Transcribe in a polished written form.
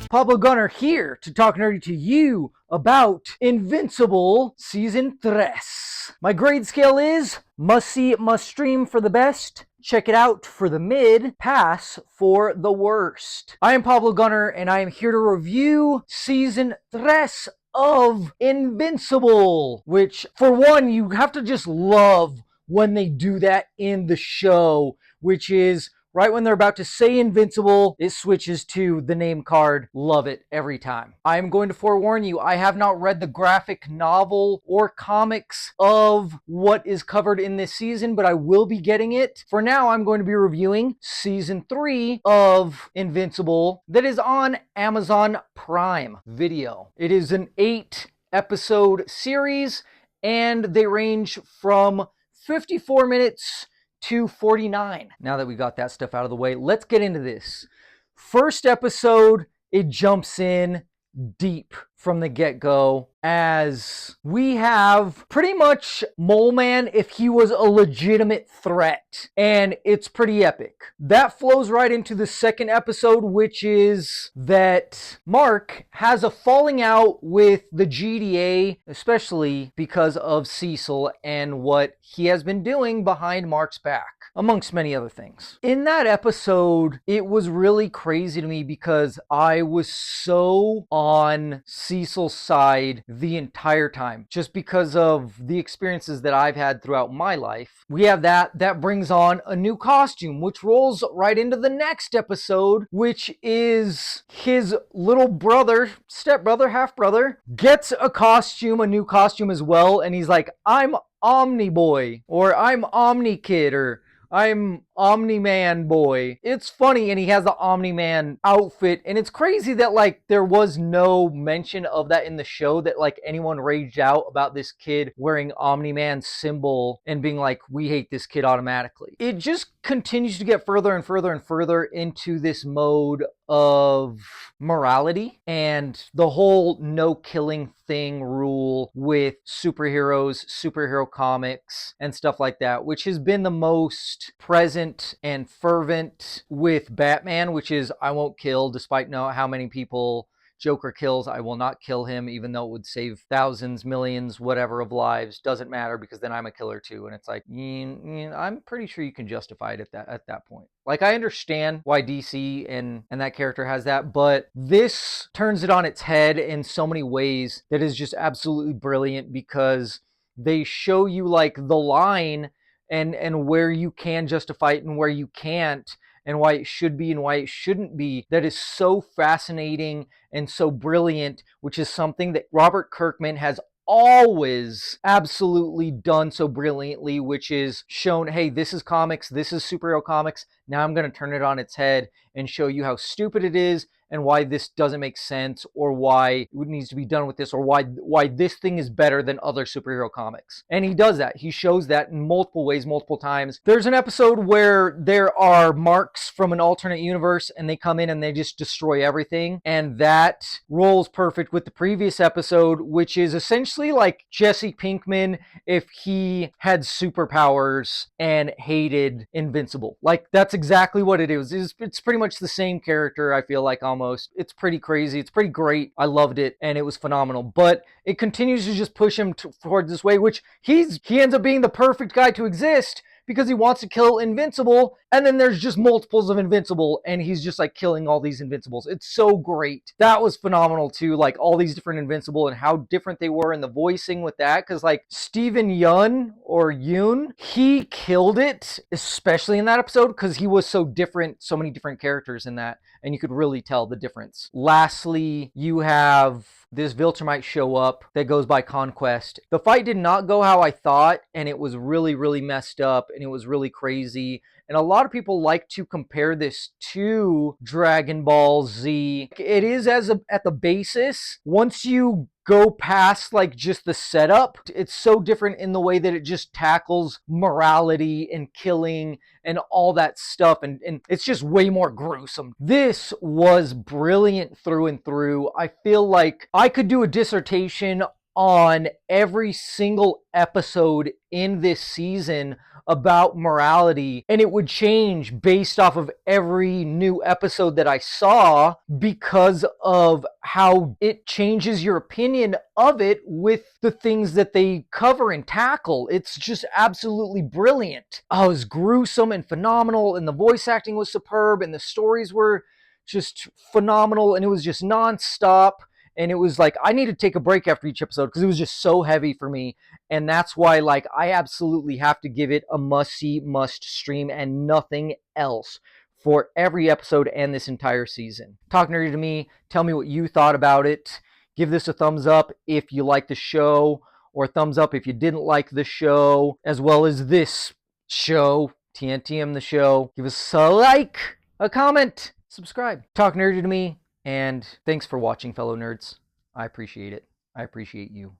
Pablo Gunner here to talk nerdy to you about Invincible Season 3. My grade scale is must see, must stream for the best, check it out for the mid, pass for the worst. I am Pablo Gunner and I am here to review Season 3 of Invincible, which for one, you have to just love when they do that in the show, which is right when they're about to say Invincible, it switches to the name card. Love it every time. I'm going to forewarn you, I have not read the graphic novel or comics of what is covered in this season, but I will be getting it. For now, I'm going to be reviewing Season 3 of Invincible that is on Amazon Prime Video. It is an 8-episode series, and they range from 54 minutes to 49. Now that we got that stuff out of the way, let's get into this. First episode, it jumps in deep from the get-go as we have pretty much Mole Man if he was a legitimate threat, and it's pretty epic. That flows right into the second episode, which is that Mark has a falling out with the GDA, especially because of Cecil and what he has been doing behind Mark's back, amongst many other things. In that episode, it was really crazy to me because I was so on Cecil's side the entire time, just because of the experiences that I've had throughout my life. We have that brings on a new costume, which rolls right into the next episode, which is his little brother, stepbrother, half-brother, gets a new costume as well, and he's like, I'm Omni Boy, or I'm Omni Kid, or I'm Omni-Man boy. It's funny, and he has the Omni-Man outfit, and it's crazy that, like, there was no mention of that in the show, that, like, anyone raged out about this kid wearing Omni-Man's symbol and being like, we hate this kid automatically. It just continues to get further and further and further into this mode of morality and the whole no killing thing rule with superheroes, superhero comics, and stuff like that, which has been the most present and fervent with Batman, which is I won't kill, despite how many people Joker kills. I will not kill him, even though it would save thousands, millions, whatever of lives. Doesn't matter, because then I'm a killer too. And it's like, I'm pretty sure you can justify it at that point. Like, I understand why DC and that character has that, but this turns it on its head in so many ways that is just absolutely brilliant, because they show you, like, the line and where you can justify it and where you can't, and why it should be and why it shouldn't be. That is so fascinating and so brilliant, which is something that Robert Kirkman has always absolutely done so brilliantly, which is shown, hey, this is comics, this is superhero comics, now I'm going to turn it on its head and show you how stupid it is and why this doesn't make sense, or why it needs to be done with this, or why this thing is better than other superhero comics. And he does that. He shows that in multiple ways, multiple times. There's an episode where there are marks from an alternate universe, and they come in and they just destroy everything. And that rolls perfect with the previous episode, which is essentially like Jesse Pinkman if he had superpowers and hated Invincible. Like, that's exactly what it is. It's pretty much the same character, I feel like, almost. It's pretty crazy. It's pretty great. I loved it, and it was phenomenal. But it continues to just push him towards this way, which he ends up being the perfect guy to exist, because he wants to kill Invincible, and then there's just multiples of Invincible, and he's just like killing all these Invincibles. It's so great. That was phenomenal too, like all these different Invincible and how different they were in the voicing with that, because like Steven Yeun, or Yoon, he killed it, especially in that episode, because he was so different, so many different characters in that, and you could really tell the difference. Lastly, you have this Viltrumite show up that goes by Conquest. The fight did not go how I thought, and it was really, really messed up, and it was really crazy. And a lot of people like to compare this to Dragon Ball Z. It is at the basis. Once you go past like just the setup, it's so different in the way that it just tackles morality and killing and all that stuff, and it's just way more gruesome. This was brilliant through and through. I feel like I could do a dissertation on every single episode in this season about morality, and it would change based off of every new episode that I saw because of how it changes your opinion of it with the things that they cover and tackle. It's just absolutely brilliant. Oh, it was gruesome and phenomenal, and the voice acting was superb, and the stories were just phenomenal, and it was just nonstop. And it was like I need to take a break after each episode because it was just so heavy for me. And that's why, like, I absolutely have to give it a must-see, must-stream, and nothing else for every episode and this entire season. Talk nerdy to me. Tell me what you thought about it. Give this a thumbs up if you like the show, or a thumbs up if you didn't like the show, as well as this show, TNTM the show. Give us a like, a comment, subscribe. Talk nerdy to me. And thanks for watching, fellow nerds. I appreciate it. I appreciate you.